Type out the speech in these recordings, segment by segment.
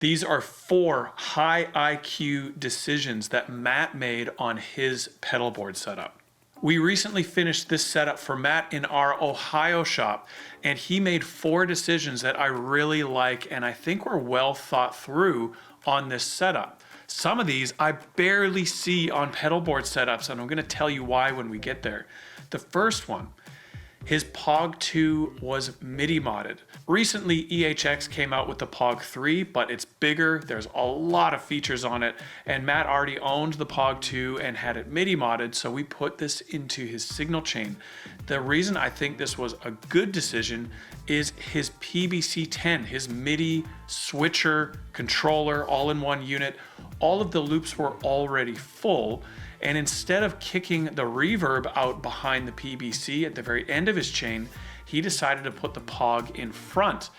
These are 4 high IQ decisions that Matt made on his pedalboard setup. We recently finished this setup for Matt in our Ohio shop, and he made 4 decisions that I really like and I think were well thought through on this setup. Some of these I barely see on pedalboard setups, and I'm going to tell you why when we get there. The first one, his POG 2 was MIDI modded. Recently, EHX came out with the POG 3, but it's bigger, there's a lot of features on it, and Matt already owned the POG 2 and had it MIDI modded, so we put this into his signal chain. The reason I think this was a good decision is his PBC 10, his MIDI switcher, controller, all in one unit. All of the loops were already full, and instead of kicking the reverb out behind the PBC at the very end of his chain, he decided to put the POG in front.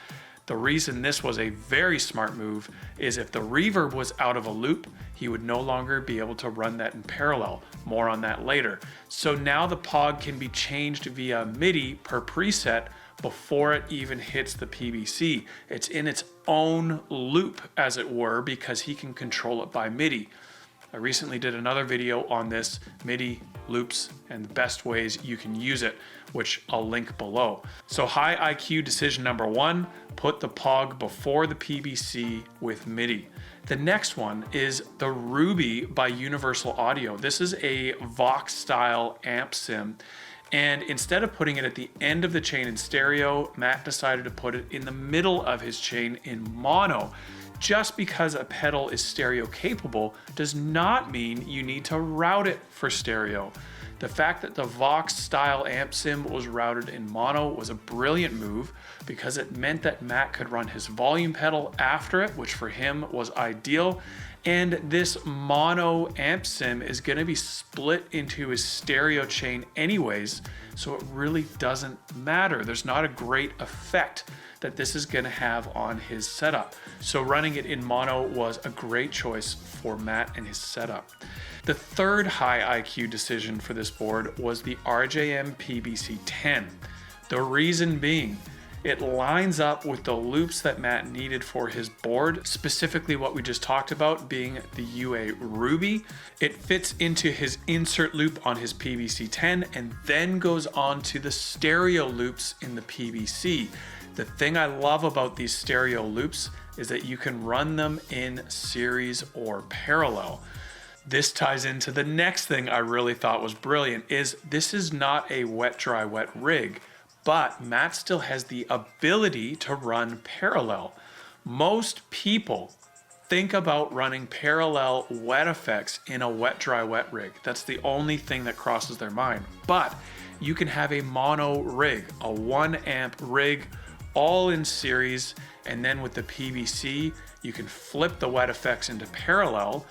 The reason this was a very smart move is if the reverb was out of a loop, he would no longer be able to run that in parallel. More on that later. So now the POG can be changed via MIDI per preset before it even hits the PBC. It's in its own loop, as it were, because he can control it by MIDI. I recently did another video on this, MIDI loops and the best ways you can use it, which I'll link below. So high IQ decision number 1, put the POG before the PBC with MIDI. The next one is the Ruby by Universal Audio. This is a Vox style amp sim. And instead of putting it at the end of the chain in stereo, Matt decided to put it in the middle of his chain in mono. Just because a pedal is stereo capable does not mean you need to route it for stereo. The fact that the Vox style amp sim was routed in mono was a brilliant move because it meant that Matt could run his volume pedal after it, which for him was ideal. And this mono amp sim is going to be split into his stereo chain anyways, so it really doesn't matter. There's not a great effect that this is going to have on his setup. So running it in mono was a great choice for Matt and his setup. The third high IQ decision for this board was the RJM PBC 10. The reason being, it lines up with the loops that Matt needed for his board, specifically what we just talked about being the UA Ruby. It fits into his insert loop on his PBC 10 and then goes on to the stereo loops in the PBC. The thing I love about these stereo loops is that you can run them in series or parallel. This ties into the next thing I really thought was brilliant is this is not a wet, dry, wet rig, but Matt still has the ability to run parallel. Most people think about running parallel wet effects in a wet, dry, wet rig. That's the only thing that crosses their mind. But you can have a mono rig, a 1 amp rig, all in series, and then with the PBC, you can flip the wet effects into parallel,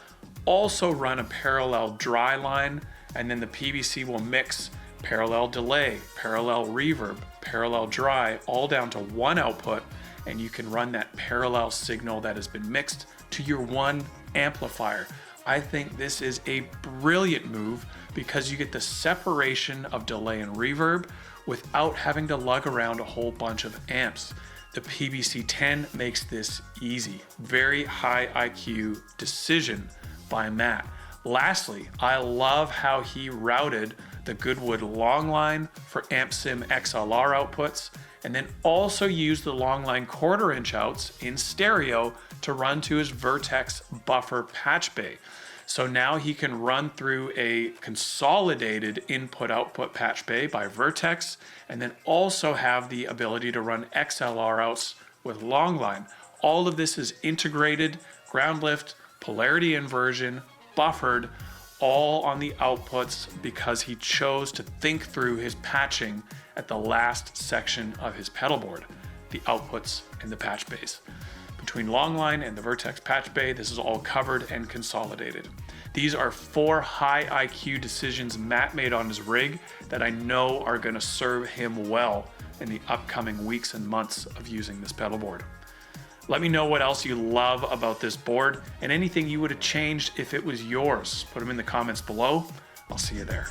also run a parallel dry line, and then the PBC will mix parallel delay, parallel reverb, parallel dry, all down to one output, and you can run that parallel signal that has been mixed to your one amplifier. I think this is a brilliant move because you get the separation of delay and reverb without having to lug around a whole bunch of amps. The PBC 10 makes this easy. Very high IQ decision by Matt. Lastly, I love how he routed the Goodwood LongLine for AmpSim XLR outputs, and then also used the LongLine 1/4 inch outs in stereo to run to his Vertex buffer patch bay. So now he can run through a consolidated input-output patch bay by Vertex, and then also have the ability to run XLR outs with LongLine. All of this is integrated, ground lift, polarity inversion, buffered, all on the outputs because he chose to think through his patching at the last section of his pedalboard, the outputs and the patch bays. Between LongLine and the Vertex patch bay, this is all covered and consolidated. These are 4 high IQ decisions Matt made on his rig that I know are going to serve him well in the upcoming weeks and months of using this pedalboard. Let me know what else you love about this board and anything you would have changed if it was yours. Put them in the comments below. I'll see you there.